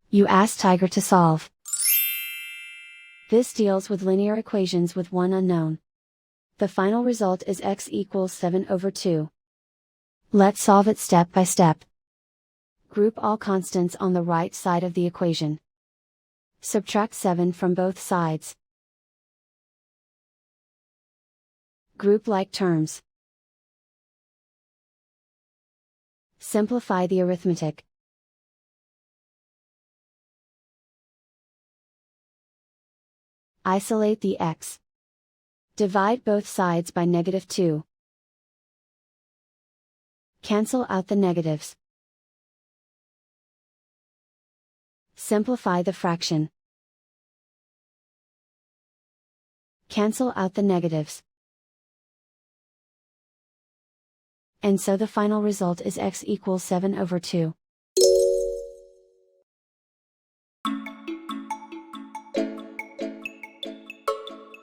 You ask Tiger to solve. This deals with linear equations with one unknown. The final result is x equals 7/2. Let's solve it step by step. Group all constants on the right side of the equation. Subtract 7 from both sides. Group like terms. Simplify the arithmetic. Isolate the x. Divide both sides by -2. Cancel out the negatives. Simplify the fraction. Cancel out the negatives. And so the final result is x equals 7/2.